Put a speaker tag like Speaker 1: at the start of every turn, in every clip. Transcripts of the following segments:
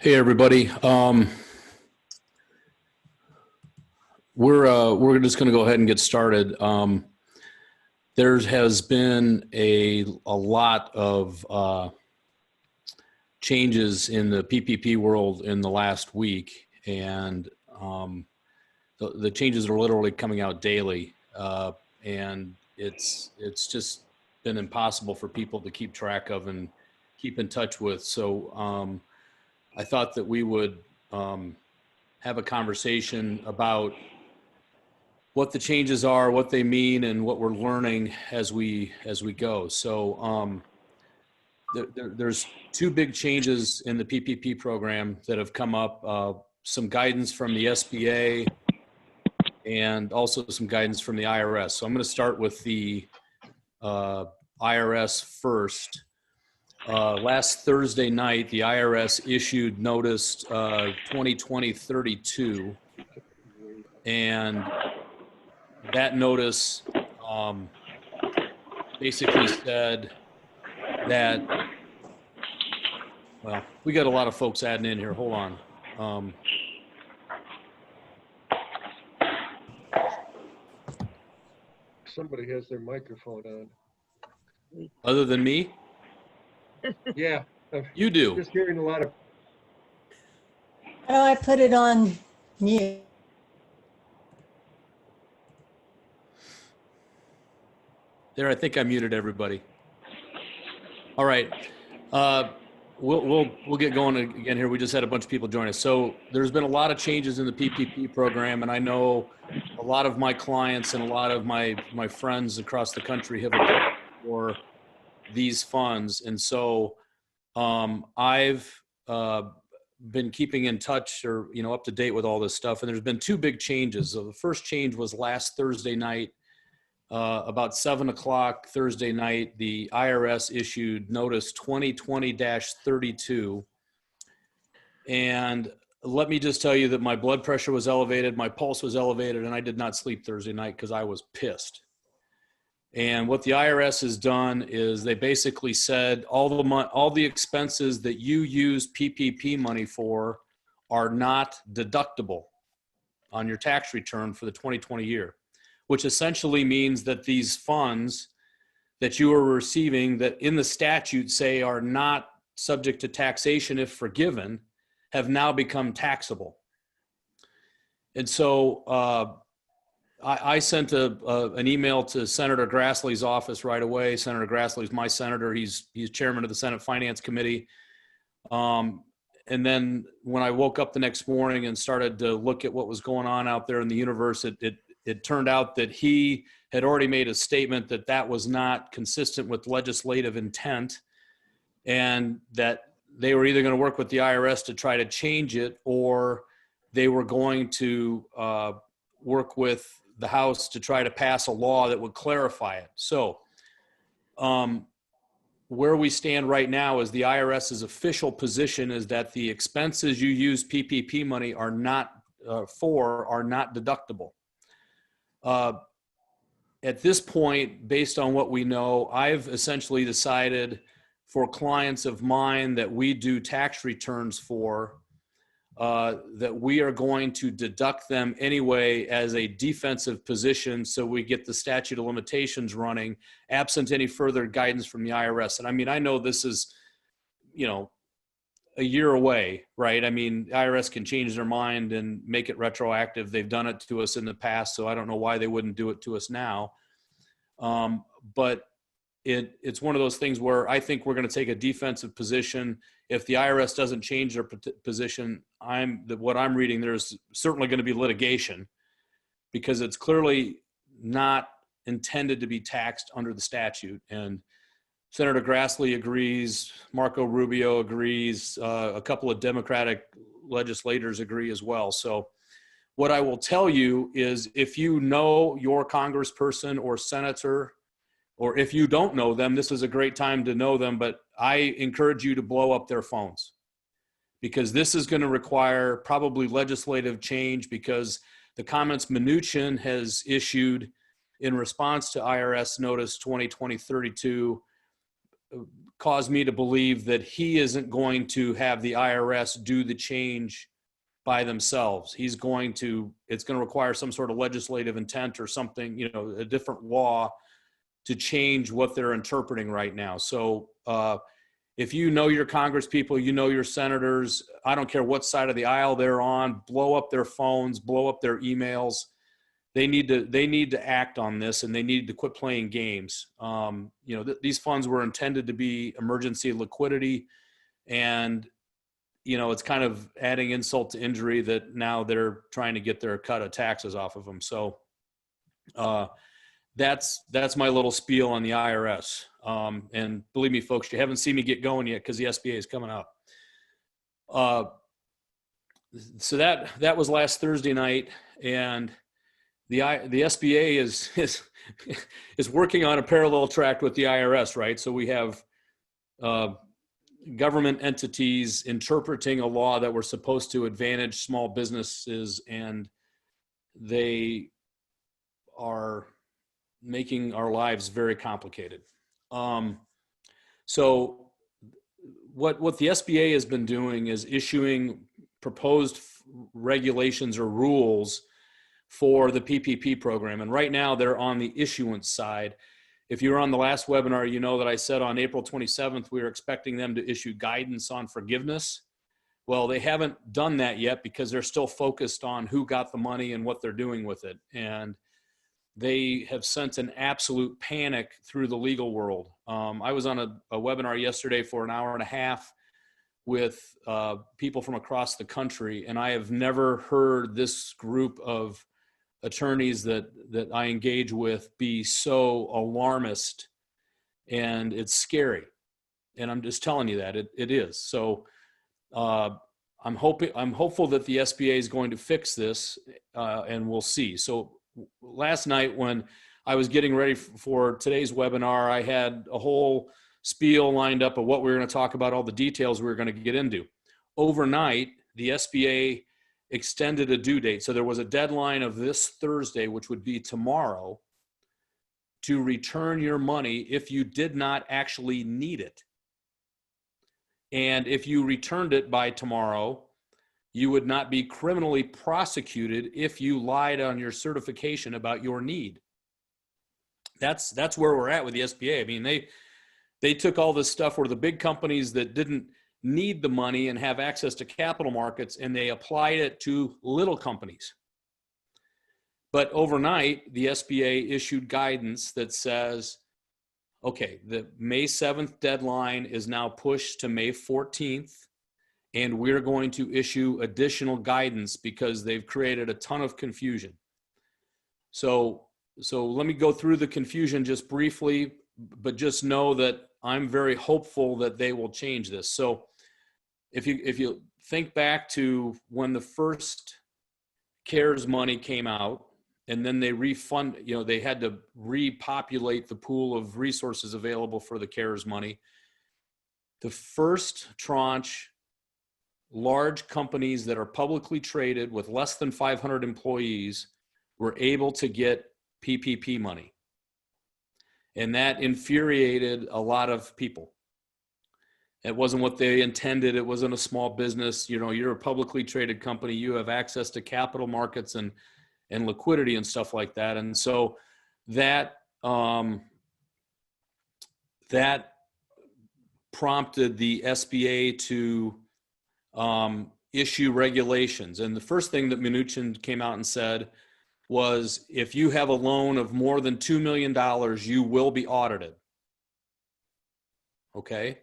Speaker 1: Hey everybody. We're just going to go ahead and get started. There has been a lot of changes in the PPP world in the last week, and the changes are literally coming out daily, and it's just been impossible for people to keep track of and keep in touch with. So I thought that we would have a conversation about what the changes are, what they mean, and what we're learning as we go. So there's two big changes in the PPP program that have come up. Some guidance from the SBA and also some guidance from the IRS. So I'm going to start with the IRS first. Last Thursday night, the IRS issued notice 2020-32, and that notice basically said that, well, we got a lot of folks adding in here. Hold on.
Speaker 2: Somebody has their microphone on.
Speaker 1: Other than me?
Speaker 2: Yeah.
Speaker 1: You do.
Speaker 2: Just hearing a lot of.
Speaker 3: How do I put it on mute?
Speaker 1: There, I think I muted everybody. All right. We'll get going again here. We just had a bunch of people join us. So there's been a lot of changes in the PPP program, and I know a lot of my clients and a lot of my friends across the country have applied for these funds. And so I've been keeping in touch or, up to date with all this stuff. And there's been two big changes. So the first change was last Thursday night. About 7 o'clock Thursday night, the IRS issued notice 2020-32. And let me just tell you that my blood pressure was elevated, my pulse was elevated, and I did not sleep Thursday night because I was pissed. And what the IRS has done is they basically said all the expenses that you use PPP money for are not deductible on your tax return for the 2020 year. Which essentially means that these funds that you are receiving that in the statute say are not subject to taxation if forgiven have now become taxable. And so I sent an email to Senator Grassley's office right away. Senator Grassley's my senator. He's chairman of the Senate Finance Committee. And then when I woke up the next morning and started to look at what was going on out there in the universe, it turned out that he had already made a statement that that was not consistent with legislative intent, and that they were either going to work with the IRS to try to change it, or they were going to work with the House to try to pass a law that would clarify it. So where we stand right now is the IRS's official position is that the expenses you use PPP money are not deductible. At this point, based on what we know, I've essentially decided for clients of mine that we do tax returns for, that we are going to deduct them anyway as a defensive position so we get the statute of limitations running, absent any further guidance from the IRS. And I mean, I know this is, a year away, right? I mean, the IRS can change their mind and make it retroactive. They've done it to us in the past, so I don't know why they wouldn't do it to us now. But it's one of those things where I think we're going to take a defensive position. If the IRS doesn't change their position, what I'm reading, there's certainly going to be litigation because it's clearly not intended to be taxed under the statute. And Senator Grassley agrees, Marco Rubio agrees, a couple of Democratic legislators agree as well. So what I will tell you is if you know your congressperson or senator, or if you don't know them, this is a great time to know them, but I encourage you to blow up their phones because this is going to require probably legislative change because the comments Mnuchin has issued in response to IRS notice 2020-32 cause me to believe that he isn't going to have the IRS do the change by themselves. It's going to require some sort of legislative intent or something, a different law to change what they're interpreting right now. So if you know your Congress people, you know your senators, I don't care what side of the aisle they're on, blow up their phones, blow up their emails. They need to act on this, and they need to quit playing games. These funds were intended to be emergency liquidity, and it's kind of adding insult to injury that now they're trying to get their cut of taxes off of them. So that's my little spiel on the IRS. And believe me, folks, you haven't seen me get going yet because the SBA is coming up. So that was last Thursday night, and the SBA is working on a parallel track with the IRS, right? So we have government entities interpreting a law that we're supposed to advantage small businesses, and they are making our lives very complicated. So what the SBA has been doing is issuing proposed regulations or rules for the PPP program. And right now they're on the issuance side. If you were on the last webinar, you know that I said on April 27th, we were expecting them to issue guidance on forgiveness. Well, they haven't done that yet because they're still focused on who got the money and what they're doing with it. And they have sent an absolute panic through the legal world. I was on a webinar yesterday for an hour and a half with people from across the country, and I have never heard this group of attorneys that I engage with be so alarmist, and it's scary. And I'm just telling you that it is. So I'm hopeful that the SBA is going to fix this, and we'll see. So last night when I was getting ready for today's webinar, I had a whole spiel lined up of what we were going to talk about, all the details we were going to get into. Overnight, the SBA extended a due date. So there was a deadline of this Thursday, which would be tomorrow, to return your money if you did not actually need it. And if you returned it by tomorrow, you would not be criminally prosecuted if you lied on your certification about your need. That's where we're at with the SBA. I mean, they took all this stuff where the big companies that didn't need the money and have access to capital markets, and they applied it to little companies. But overnight, the SBA issued guidance that says, okay, the May 7th deadline is now pushed to May 14th, and we're going to issue additional guidance because they've created a ton of confusion. So let me go through the confusion just briefly, but just know that I'm very hopeful that they will change this. So if you think back to when the first CARES money came out, and then they they had to repopulate the pool of resources available for the CARES money. The first tranche, large companies that are publicly traded with less than 500 employees were able to get PPP money. And that infuriated a lot of people. It wasn't what they intended. It wasn't a small business. You're a publicly traded company. You have access to capital markets and liquidity and stuff like that. And so that prompted the SBA to issue regulations. And the first thing that Mnuchin came out and said was, if you have a loan of more than $2 million, you will be audited. Okay.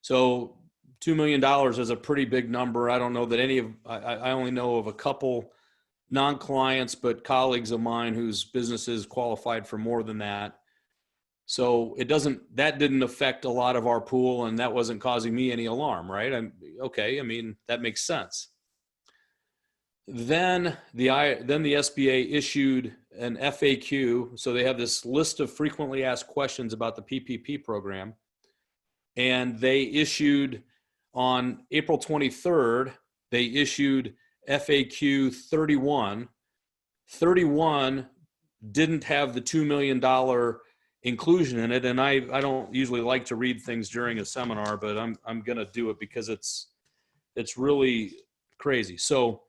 Speaker 1: So $2 million is a pretty big number. I don't know that I only know of a couple non-clients, but colleagues of mine whose businesses qualified for more than that. So that didn't affect a lot of our pool, and that wasn't causing me any alarm, right? That makes sense. Then the SBA issued an FAQ. So they have this list of frequently asked questions about the PPP program. And they issued on April 23rd, they issued FAQ 31. 31 didn't have the $2 million inclusion in it. And I don't usually like to read things during a seminar, but I'm going to do it because it's really crazy. So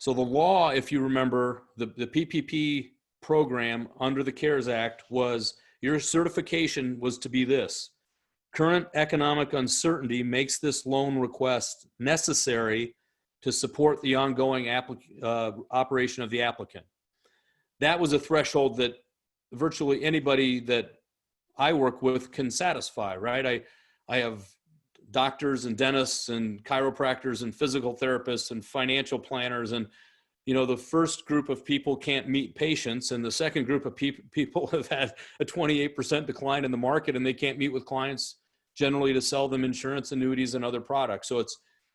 Speaker 1: the law, if you remember, the PPP program under the CARES Act was your certification was to be this: current economic uncertainty makes this loan request necessary to support the ongoing operation of the applicant. That was a threshold that virtually anybody that I work with can satisfy, right? I have doctors and dentists and chiropractors and physical therapists and financial planners, and the first group of people can't meet patients, and the second group of people have had a 28% decline in the market, and they can't meet with clients generally to sell them insurance, annuities, and other products. So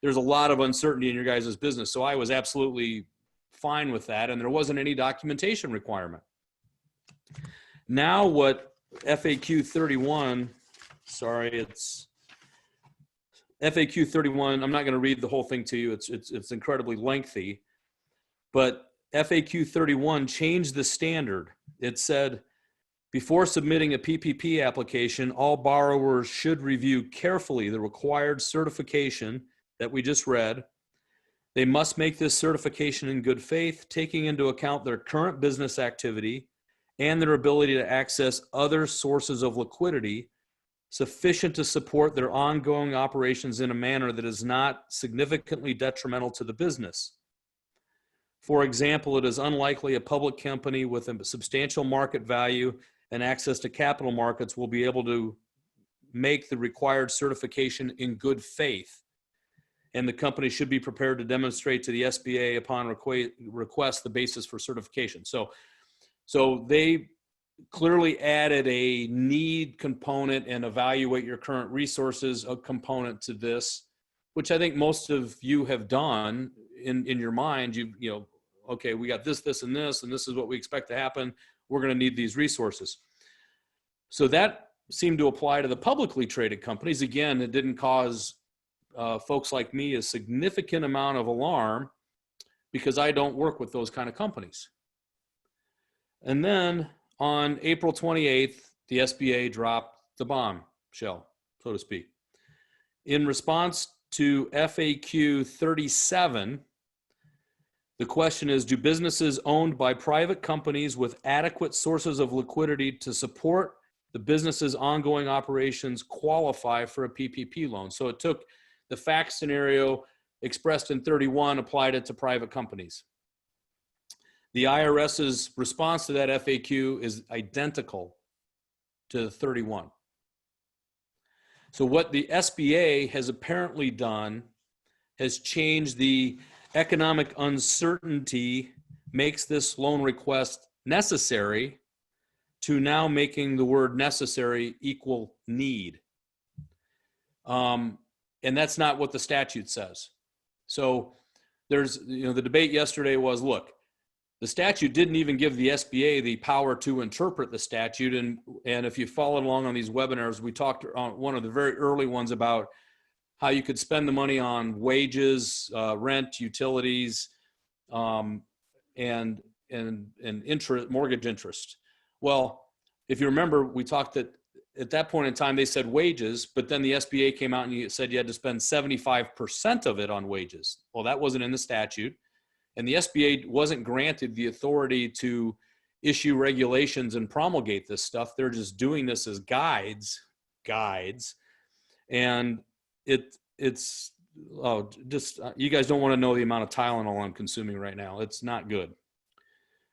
Speaker 1: there's a lot of uncertainty in your guys' business. So I was absolutely fine with that, and there wasn't any documentation requirement. Now what FAQ 31, it's FAQ 31, I'm not going to read the whole thing to you. It's incredibly lengthy, but FAQ 31 changed the standard. It said, before submitting a PPP application, all borrowers should review carefully the required certification that we just read. They must make this certification in good faith, taking into account their current business activity and their ability to access other sources of liquidity sufficient to support their ongoing operations in a manner that is not significantly detrimental to the business. For example, it is unlikely a public company with a substantial market value and access to capital markets will be able to make the required certification in good faith. And the company should be prepared to demonstrate to the SBA upon request the basis for certification. So they clearly added a need component and evaluate your current resources a component to this, which I think most of you have done in your mind. Okay, we got this, and this is what we expect to happen. We're going to need these resources. So that seemed to apply to the publicly traded companies. Again, it didn't cause folks like me a significant amount of alarm because I don't work with those kind of companies. And then on April 28th, the SBA dropped the bombshell, so to speak. In response to FAQ 37, the question is, do businesses owned by private companies with adequate sources of liquidity to support the business's ongoing operations qualify for a PPP loan? So it took the fact scenario expressed in 31, applied it to private companies. The IRS's response to that FAQ is identical to 31. So what the SBA has apparently done has changed the economic uncertainty makes this loan request necessary to now making the word necessary equal need. And that's not what the statute says. So there's, the debate yesterday was, look, the statute didn't even give the SBA the power to interpret the statute. And if you followed along on these webinars, we talked on one of the very early ones about how you could spend the money on wages, rent, utilities, and interest, mortgage interest. Well, if you remember, we talked that at that point in time, they said wages, but then the SBA came out and said you had to spend 75% of it on wages. Well, that wasn't in the statute. And the SBA wasn't granted the authority to issue regulations and promulgate this stuff. They're just doing this as guides. And it's you guys don't want to know the amount of Tylenol I'm consuming right now. It's not good.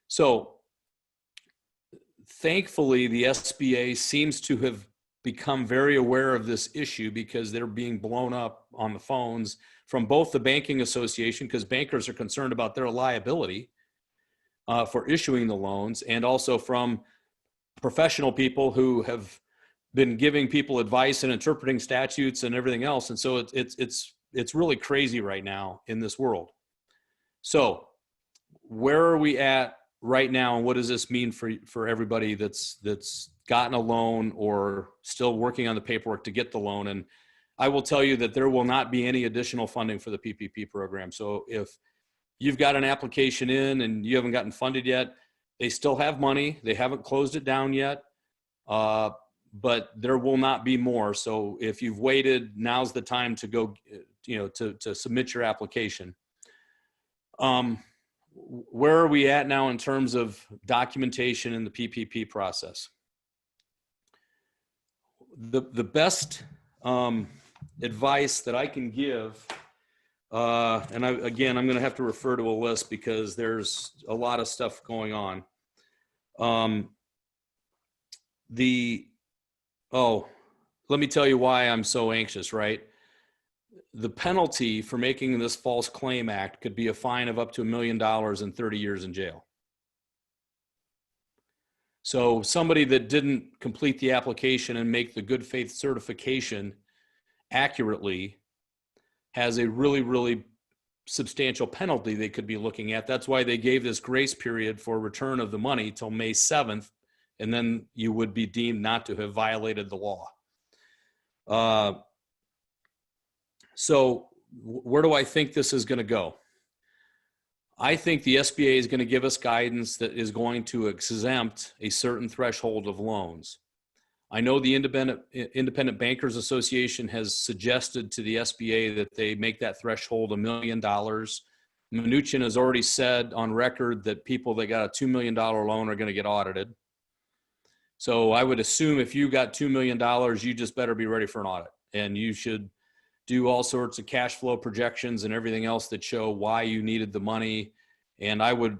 Speaker 1: So thankfully, the SBA seems to have become very aware of this issue because they're being blown up on the phones from both the banking association, because bankers are concerned about their liability for issuing the loans, and also from professional people who have been giving people advice and interpreting statutes and everything else. And so it's really crazy right now in this world. So where are we at right now, and what does this mean for everybody that's gotten a loan or still working on the paperwork to get the loan? And I will tell you that there will not be any additional funding for the PPP program. So if you've got an application in and you haven't gotten funded yet, They still have money. They haven't closed it down yet, but there will not be more. So if you've waited, now's the time to go, to submit your application. Where are we at now in terms of documentation in the PPP process? The best advice that I can give, and I'm going to have to refer to a list because there's a lot of stuff going on. Let me tell you why I'm so anxious, right? The penalty for making this false claim act could be a fine of up to $1 million and 30 years in jail. So somebody that didn't complete the application and make the good faith certification accurately has a really, really substantial penalty they could be looking at. That's why they gave this grace period for return of the money till May 7th, and then you would be deemed not to have violated the law. So where do I think this is going to go? I think the SBA is going to give us guidance that is going to exempt a certain threshold of loans. I know the Independent Bankers Association has suggested to the SBA that they make that threshold $1 million. Mnuchin has already said on record that people that got a $2 million loan are going to get audited. So I would assume if you got $2 million, you just better be ready for an audit, and you should do all sorts of cash flow projections and everything else that show why you needed the money. And I would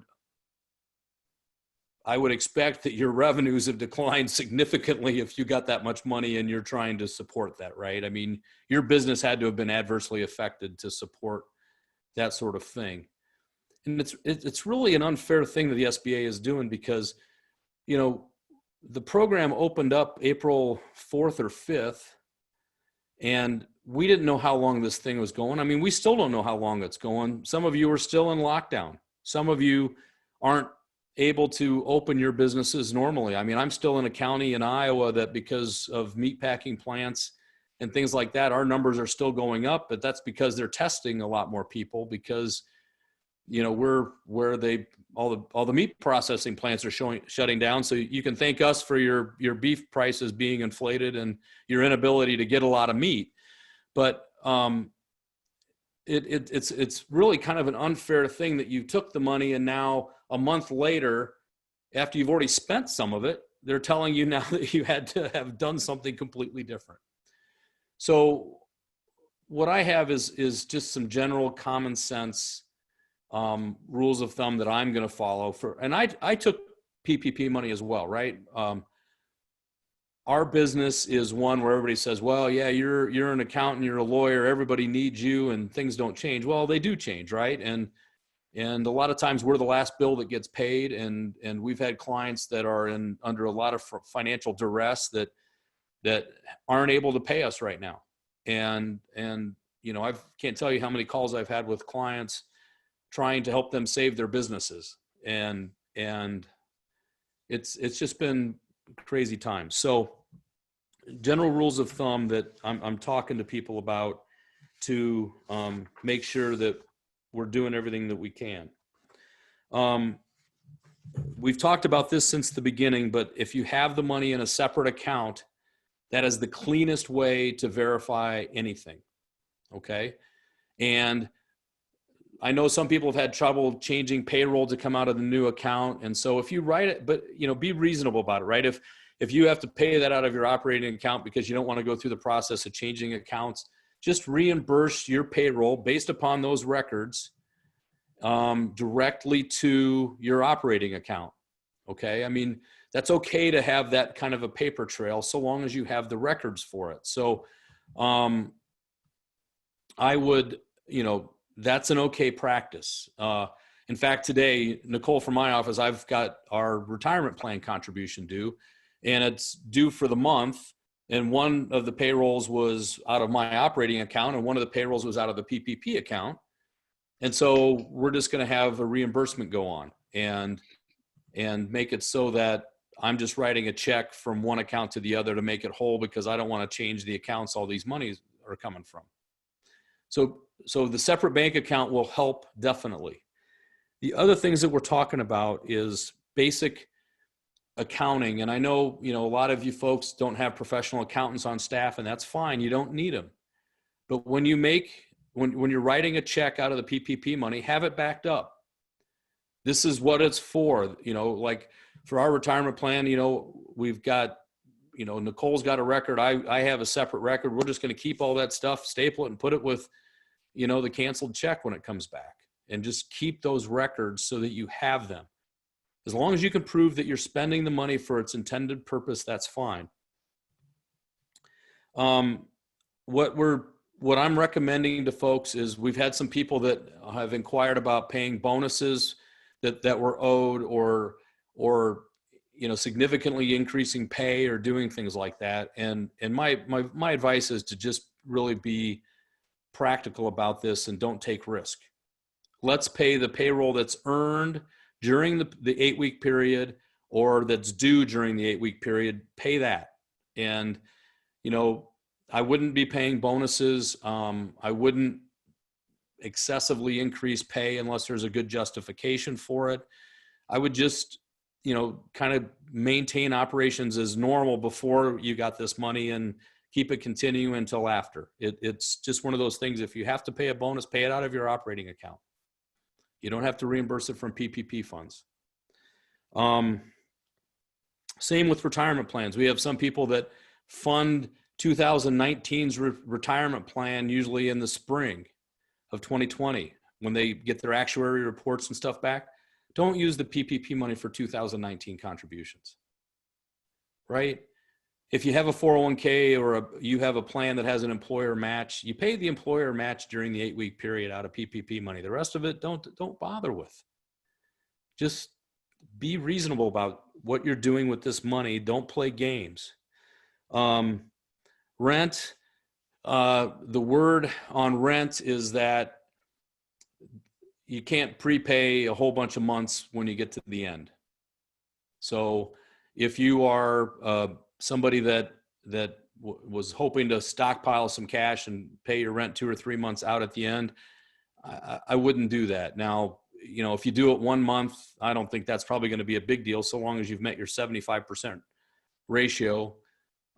Speaker 1: expect that your revenues have declined significantly if you got that much money and you're trying to support that, right? I mean, your business had to have been adversely affected to support that sort of thing. And it's really an unfair thing that the SBA is doing because, the program opened up April 4th or 5th, and we didn't know how long this thing was going. I mean, we still don't know how long it's going. Some of you are still in lockdown. Some of you aren't able to open your businesses normally. I mean, I'm still in a county in Iowa that because of meatpacking plants and things like that, our numbers are still going up, but that's because they're testing a lot more people because, we're where all the meat processing plants are shutting down. So you can thank us for your beef prices being inflated and your inability to get a lot of meat. But it's really kind of an unfair thing that you took the money and now a month later, after you've already spent some of it, they're telling you now that you had to have done something completely different. So what I have is just some general common sense rules of thumb that I'm going to follow and I took PPP money as well, right? Our business is one where everybody says, well, yeah, you're an accountant, you're a lawyer, everybody needs you and things don't change. Well, they do change, right? And a lot of times we're the last bill that gets paid. And we've had clients that are under a lot of financial duress that aren't able to pay us right now. And I can't tell you how many calls I've had with clients trying to help them save their businesses. And it's just been crazy times. So general rules of thumb that I'm talking to people about to make sure that we're doing everything that we can. We've talked about this since the beginning, but if you have the money in a separate account, that is the cleanest way to verify anything. Okay. And I know some people have had trouble changing payroll to come out of the new account. And so if you write it, but be reasonable about it, right? If you have to pay that out of your operating account because you don't want to go through the process of changing accounts, just reimburse your payroll based upon those records directly to your operating account. Okay. I mean, that's okay to have that kind of a paper trail so long as you have the records for it. So I would, that's an okay practice. In fact, today, Nicole from my office, I've got our retirement plan contribution due, and it's due for the month. And one of the payrolls was out of my operating account, and one of the payrolls was out of the PPP account. And so we're just going to have a reimbursement go on and make it so that I'm just writing a check from one account to the other to make it whole because I don't want to change the accounts all these monies are coming from. So the separate bank account will help definitely. The other things that we're talking about is basic accounting. And I know, a lot of you folks don't have professional accountants on staff, and that's fine. You don't need them. But when you're writing a check out of the PPP money, have it backed up. This is what it's for. Like for our retirement plan, we've got, Nicole's got a record. I have a separate record. We're just going to keep all that stuff, staple it, and put it with, the canceled check when it comes back, and just keep those records so that you have them. As long as you can prove that you're spending the money for its intended purpose, that's fine. What I'm recommending to folks is, we've had some people that have inquired about paying bonuses that were owed, or significantly increasing pay or doing things like that. And my advice is to just really be practical about this and don't take risk. Let's pay the payroll that's earned during the 8-week period, or that's due during the 8-week period. Pay that. And, I wouldn't be paying bonuses. I wouldn't excessively increase pay unless there's a good justification for it. I would just, kind of maintain operations as normal before you got this money, and keep it continuing until after. It's just one of those things. If you have to pay a bonus, pay it out of your operating account. You don't have to reimburse it from PPP funds. Same with retirement plans. We have some people that fund 2019's retirement plan usually in the spring of 2020 when they get their actuary reports and stuff back. Don't use the PPP money for 2019 contributions, right? If you have a 401k, or you have a plan that has an employer match, you pay the employer match during the 8-week period out of PPP money. The rest of it, don't bother with. Just be reasonable about what you're doing with this money. Don't play games. Rent, the word on rent is that you can't prepay a whole bunch of months when you get to the end. So if you are somebody that was hoping to stockpile some cash and pay your rent 2 or 3 months out at the end, I wouldn't do that. Now, if you do it 1 month, I don't think that's probably going to be a big deal, so long as you've met your 75% ratio.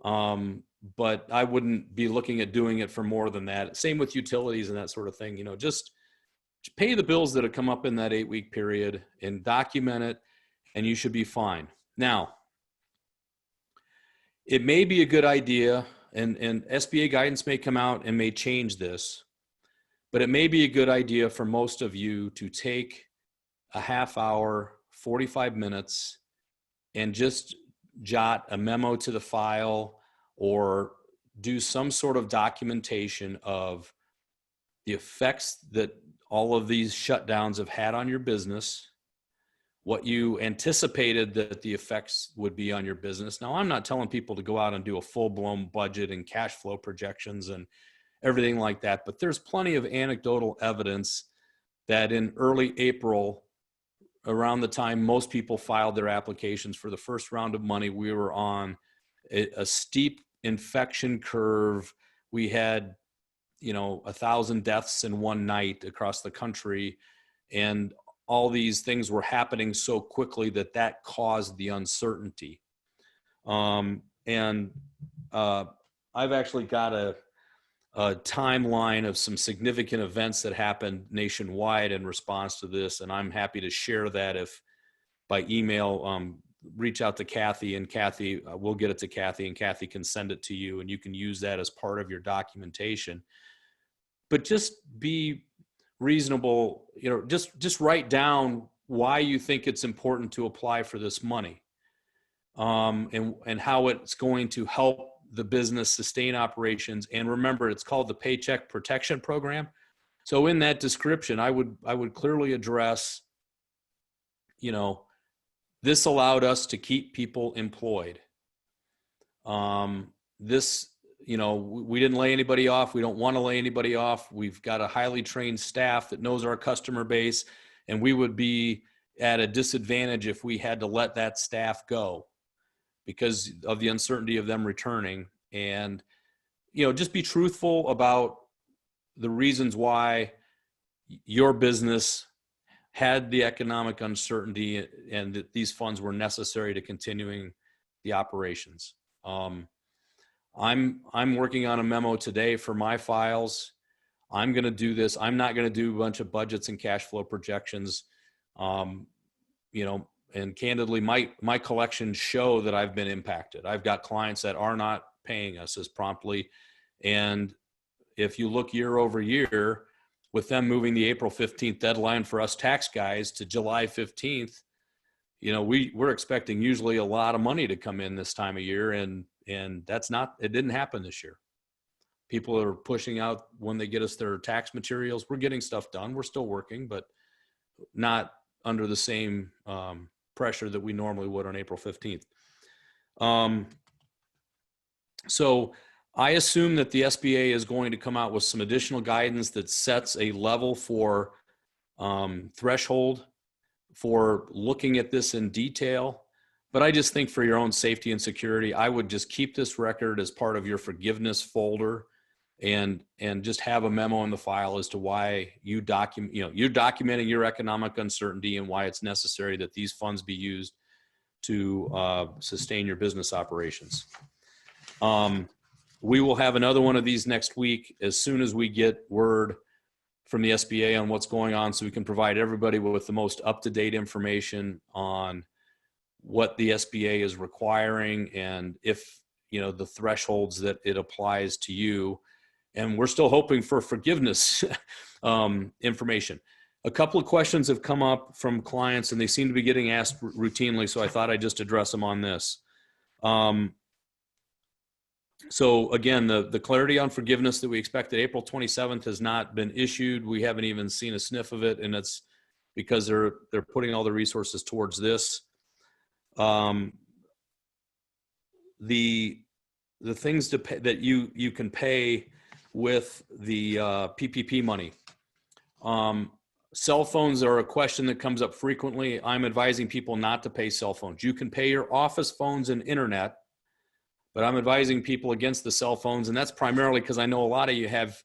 Speaker 1: But I wouldn't be looking at doing it for more than that. Same with utilities and that sort of thing. Just pay the bills that have come up in that 8-week period and document it, and you should be fine. Now, it may be a good idea, and SBA guidance may come out and may change this, but it may be a good idea for most of you to take a half hour, 45 minutes, and just jot a memo to the file, or do some sort of documentation of the effects that all of these shutdowns have had on your business, what you anticipated that the effects would be on your business. Now, I'm not telling people to go out and do a full-blown budget and cash flow projections and everything like that, but there's plenty of anecdotal evidence that in early April, around the time most people filed their applications for the first round of money, we were on a steep infection curve. We had 1,000 deaths in one night across the country, and all these things were happening so quickly that caused the uncertainty. I've actually got a timeline of some significant events that happened nationwide in response to this, and I'm happy to share that if by email. Reach out to Kathy, and Kathy, we'll get it to Kathy, and Kathy can send it to you, and you can use that as part of your documentation. But just be reasonable, just write down why you think it's important to apply for this money, and how it's going to help the business sustain operations. And remember, it's called the Paycheck Protection Program. So in that description, I would clearly address, this allowed us to keep people employed. This, we didn't lay anybody off. We don't want to lay anybody off. We've got a highly trained staff that knows our customer base, and we would be at a disadvantage if we had to let that staff go because of the uncertainty of them returning. And, just be truthful about the reasons why your business had the economic uncertainty and that these funds were necessary to continuing the operations. I'm working on a memo today for my files. I'm going to do this. I'm not going to do a bunch of budgets and cash flow projections. And candidly, my collections show that I've been impacted. I've got clients that are not paying us as promptly. And if you look year over year, with them moving the April 15th deadline for us tax guys to July 15th, we're expecting usually a lot of money to come in this time of year. And it didn't happen this year. People are pushing out when they get us their tax materials. We're getting stuff done. We're still working, but not under the same pressure that we normally would on April 15th. So I assume that the SBA is going to come out with some additional guidance that sets a level for threshold for looking at this in detail. But I just think for your own safety and security, I would just keep this record as part of your forgiveness folder and just have a memo in the file as to why you're documenting your economic uncertainty and why it's necessary that these funds be used to sustain your business operations. We will have another one of these next week as soon as we get word from the SBA on what's going on, so we can provide everybody with the most up-to-date information on what the SBA is requiring and if, the thresholds that it applies to you. And we're still hoping for forgiveness information. A couple of questions have come up from clients and they seem to be getting asked routinely, so I thought I'd just address them on this. So again, the clarity on forgiveness that we expected April 27th has not been issued. We haven't even seen a sniff of it, and it's because they're putting all the resources towards this. The things to pay, that you can pay with the PPP money. Cell phones are a question that comes up frequently. I'm advising people not to pay cell phones. You can pay your office phones and internet, but I'm advising people against the cell phones, and that's primarily because I know a lot of you have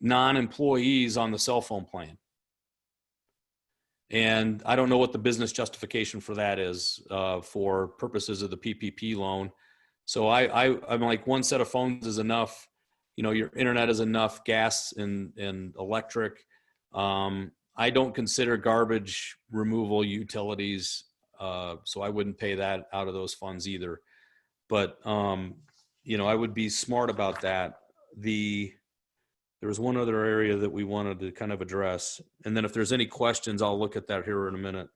Speaker 1: non-employees on the cell phone plan. And I don't know what the business justification for that is for purposes of the PPP loan. So I'm like, one set of phones is enough. Your internet is enough, gas and electric. I don't consider garbage removal utilities, so I wouldn't pay that out of those funds either. But, I would be smart about that. There was one other area that we wanted to kind of address. And then if there's any questions, I'll look at that here in a minute.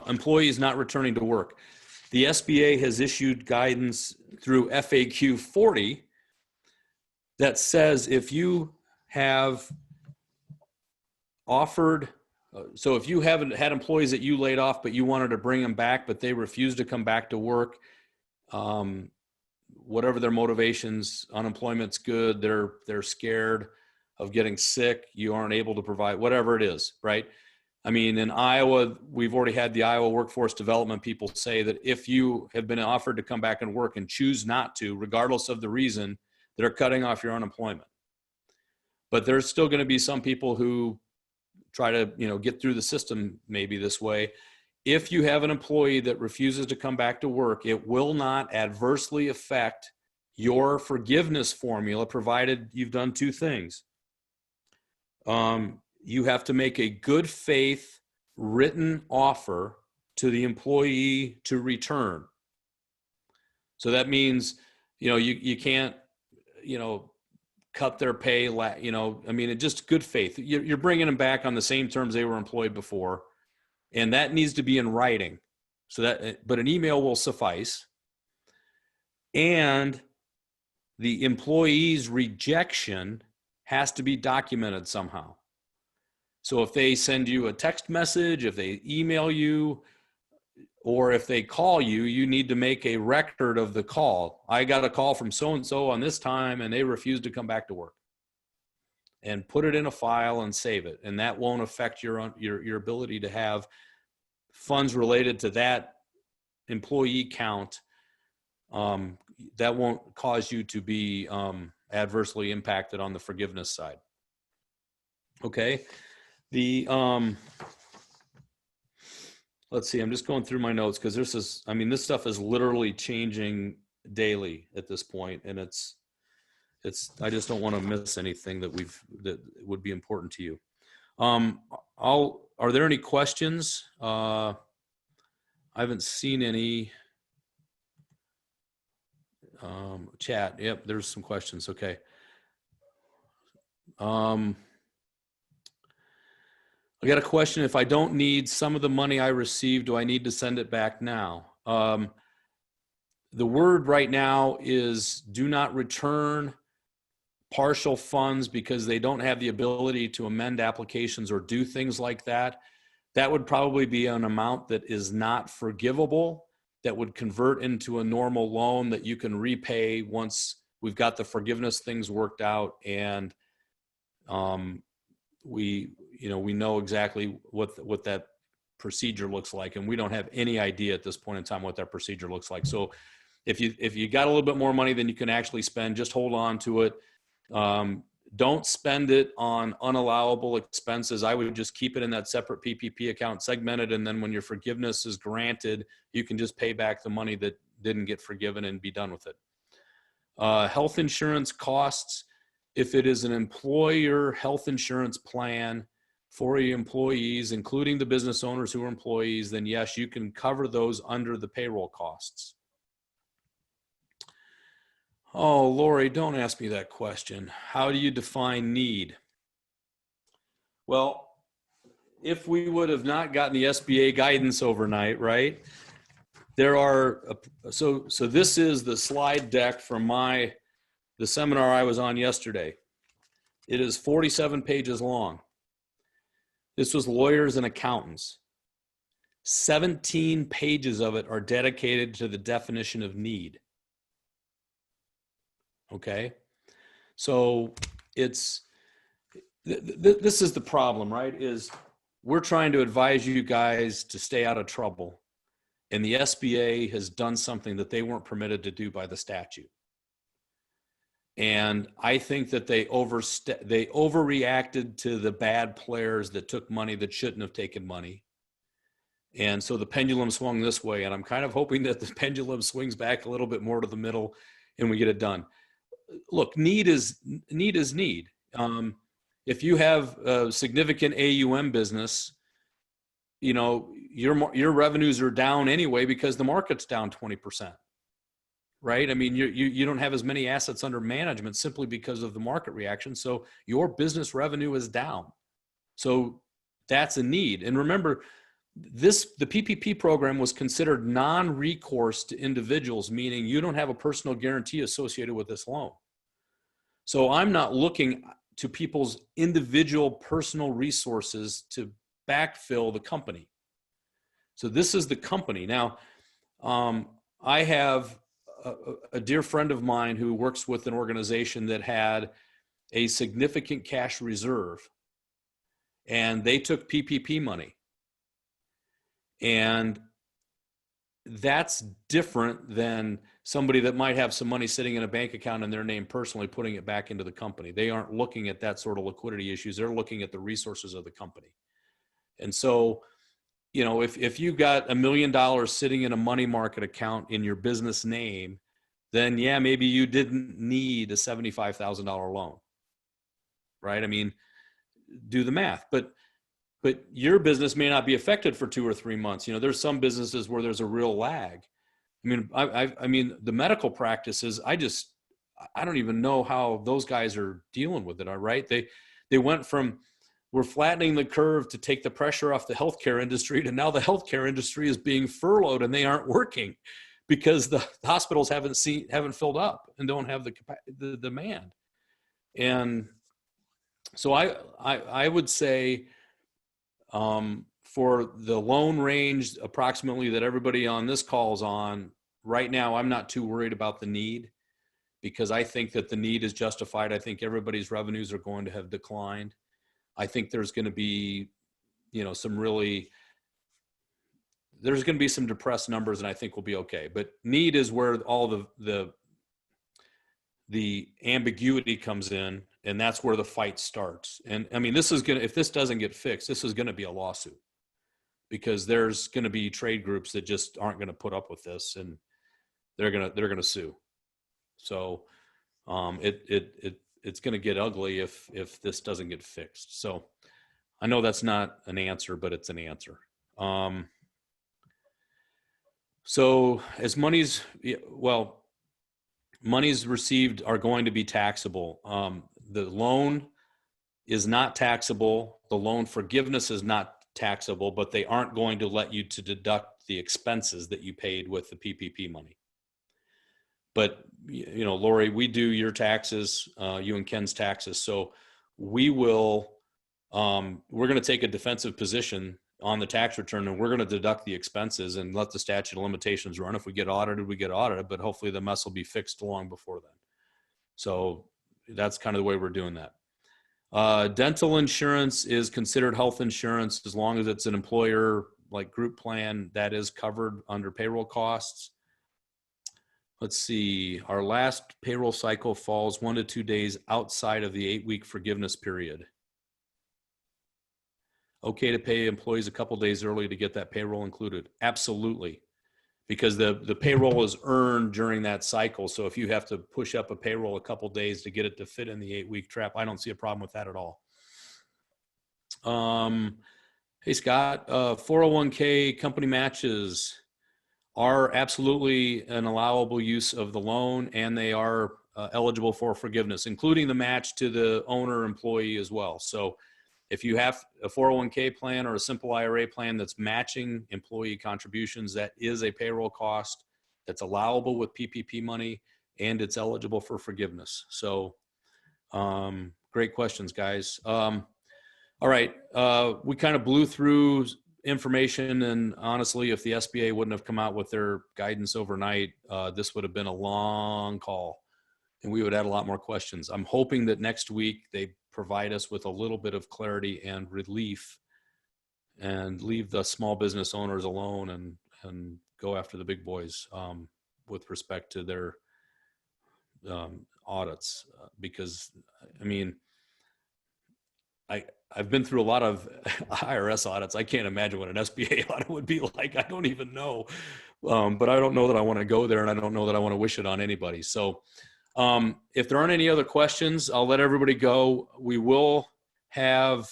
Speaker 1: Employees not returning to work. The SBA has issued guidance through FAQ 40 that says if you have offered, so if you haven't had employees that you laid off, but you wanted to bring them back, but they refused to come back to work, whatever their motivations, unemployment's good, they're scared of getting sick, you aren't able to provide, whatever it is, right? I mean, in Iowa, we've already had the Iowa workforce development people say that if you have been offered to come back and work and choose not to, regardless of the reason, they're cutting off your unemployment. But there's still going to be some people who try to, get through the system maybe this way. If you have an employee that refuses to come back to work, it will not adversely affect your forgiveness formula, provided you've done two things. You have to make a good faith written offer to the employee to return. So that means, you can't, cut their pay, it's just good faith. You're bringing them back on the same terms they were employed before. And that needs to be in writing. But an email will suffice. And the employee's rejection has to be documented somehow. So if they send you a text message, if they email you, or if they call you, you need to make a record of the call. I got a call from so-and-so on this time and they refused to come back to work. And put it in a file and save it. And that won't affect your ability to have funds related to that employee count. That won't cause you to be adversely impacted on the forgiveness side. Okay. The, let's see, I'm just going through my notes because this stuff is literally changing daily at this point, and I just don't want to miss anything that would be important to you. Are there any questions? I haven't seen any. Chat. Yep, there's some questions. Okay. I got a question. If I don't need some of the money I received, do I need to send it back now? The word right now is do not return partial funds because they don't have the ability to amend applications or do things like that. That would probably be an amount that is not forgivable, that would convert into a normal loan that you can repay once we've got the forgiveness things worked out, and we know exactly what that procedure looks like, and we don't have any idea at this point in time what that procedure looks like. So if you got a little bit more money than you can actually spend, just hold on to it. Don't spend it on unallowable expenses. I would just keep it in that separate PPP account, segmented, and then when your forgiveness is granted, you can just pay back the money that didn't get forgiven and be done with it. Health insurance costs. If it is an employer health insurance plan for your employees, including the business owners who are employees, then yes, you can cover those under the payroll costs. Oh, Lori, don't ask me that question. How do you define need? Well, if we would have not gotten the SBA guidance overnight, right? So this is the slide deck from the seminar I was on yesterday. It is 47 pages long. This was lawyers and accountants. 17 pages of it are dedicated to the definition of need. Okay, so this is the problem, right? Is we're trying to advise you guys to stay out of trouble, and the SBA has done something that they weren't permitted to do by the statute. And I think that they overreacted to the bad players that took money that shouldn't have taken money. And so the pendulum swung this way, and I'm kind of hoping that the pendulum swings back a little bit more to the middle and we get it done. Look, need is need. If you have a significant AUM business, your revenues are down anyway because the market's down 20%, right? I mean, you don't have as many assets under management simply because of the market reaction. So your business revenue is down. So that's a need. And remember, the PPP program was considered non-recourse to individuals, meaning you don't have a personal guarantee associated with this loan. So I'm not looking to people's individual personal resources to backfill the company. So this is the company. Now, I have a dear friend of mine who works with an organization that had a significant cash reserve, and they took PPP money. And that's different than somebody that might have some money sitting in a bank account in their name personally, putting it back into the company. They aren't looking at that sort of liquidity issues. They're looking at the resources of the company. And so, if you got $1 million sitting in a money market account in your business name, then yeah, maybe you didn't need a $75,000 loan, right? I mean, do the math, but your business may not be affected for 2 or 3 months. There's some businesses where there's a real lag. I mean, the medical practices, I don't even know how those guys are dealing with it. All right. They went from, we're flattening the curve to take the pressure off the healthcare industry, to now the healthcare industry is being furloughed and they aren't working because the hospitals haven't filled up and don't have the demand. And so I would say, for the loan range approximately that everybody on this call is on right now, I'm not too worried about the need, because I think that the need is justified. I think everybody's revenues are going to have declined. I think there's going to be, there's going to be some depressed numbers, and I think we'll be okay. But need is where all the the ambiguity comes in, and that's where the fight starts. And I mean, if this doesn't get fixed, this is going to be a lawsuit, because there's going to be trade groups that just aren't going to put up with this, and they're going to sue. So it's going to get ugly if this doesn't get fixed. So I know that's not an answer, but it's an answer. So as monies received are going to be taxable. The loan is not taxable. The loan forgiveness is not taxable, but they aren't going to let you to deduct the expenses that you paid with the PPP money. But, you know, Lori, we do your taxes, you and Ken's taxes. So we're going to take a defensive position on the tax return, and we're going to deduct the expenses and let the statute of limitations run. If we get audited, we get audited, but hopefully the mess will be fixed long before then. So that's kind of the way we're doing that. Dental insurance is considered health insurance as long as it's an employer like group plan that is covered under payroll costs. Let's see, our last payroll cycle falls 1 to 2 days outside of the 8-week forgiveness period. Okay to pay employees a couple days early to get that payroll included? Absolutely, because the payroll is earned during that cycle. So if you have to push up a payroll a couple days to get it to fit in the 8-week trap, I don't see a problem with that at all. Hey, Scott, 401k company matches are absolutely an allowable use of the loan, and they are eligible for forgiveness, including the match to the owner employee as well. So if you have a 401k plan or a simple IRA plan that's matching employee contributions, that is a payroll cost that's allowable with PPP money, and it's eligible for forgiveness. So great questions, guys. All right, we kind of blew through information, and honestly, if the SBA wouldn't have come out with their guidance overnight, this would have been a long call, and we would add a lot more questions. I'm hoping that next week they provide us with a little bit of clarity and relief, and leave the small business owners alone and go after the big boys with respect to their audits. Because I mean, I've been through a lot of IRS audits. I can't imagine what an SBA audit would be like. I don't even know. But I don't know that I want to go there, and I don't know that I want to wish it on anybody. So if there aren't any other questions, I'll let everybody go. We will have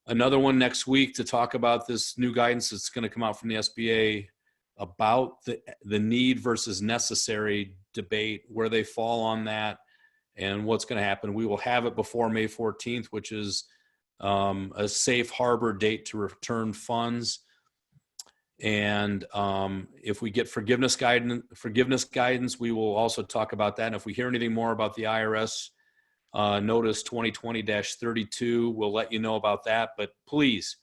Speaker 1: another one next week to talk about this new guidance that's going to come out from the SBA about the need versus necessary debate, where they fall on that, and what's going to happen. We will have it before May 14th, which is a safe harbor date to return funds. And if we get forgiveness guidance, we will also talk about that. And if we hear anything more about the IRS notice 2020-32, we'll let you know about that. But please,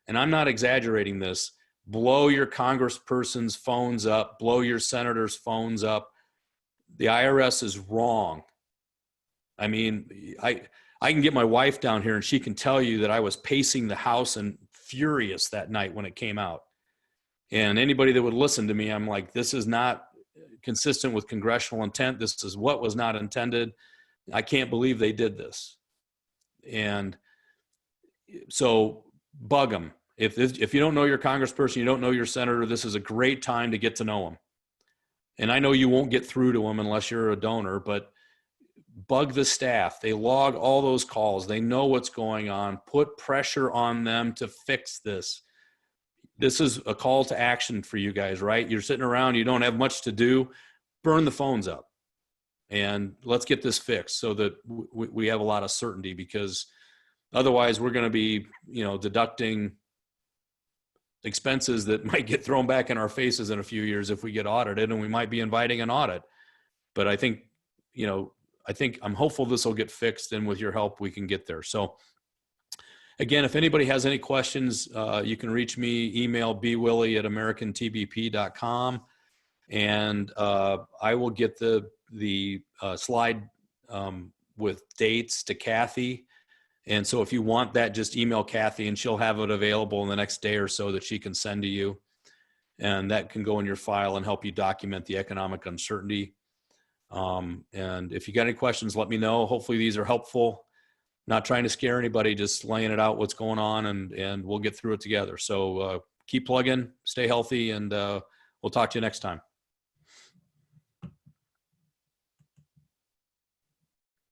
Speaker 1: and I'm not exaggerating this, blow your congressperson's phones up, blow your senators' phones up. The IRS is wrong. I mean, I can get my wife down here and she can tell you that I was pacing the house and furious that night when it came out. And anybody that would listen to me, I'm like, this is not consistent with congressional intent. This is what was not intended. I can't believe they did this. And so bug them. If you don't know your congressperson, you don't know your senator, this is a great time to get to know them. And I know you won't get through to them unless you're a donor, but bug the staff. They log all those calls. They know what's going on. Put pressure on them to fix this. This is a call to action for you guys, right? You're sitting around, you don't have much to do. Burn the phones up and let's get this fixed so that we have a lot of certainty, because otherwise we're going to be, deducting expenses that might get thrown back in our faces in a few years if we get audited, and we might be inviting an audit. But I think I'm hopeful this will get fixed, and with your help, we can get there. So again, if anybody has any questions, you can reach me, email bwilley@americantbp.com, and I will get the slide with dates to Kathy. And so if you want that, just email Kathy and she'll have it available in the next day or so that she can send to you. And that can go in your file and help you document the economic uncertainty. And if you got any questions, let me know. Hopefully these are helpful. Not trying to scare anybody, just laying it out what's going on, and we'll get through it together. So keep plugging, stay healthy, and we'll talk to you next time.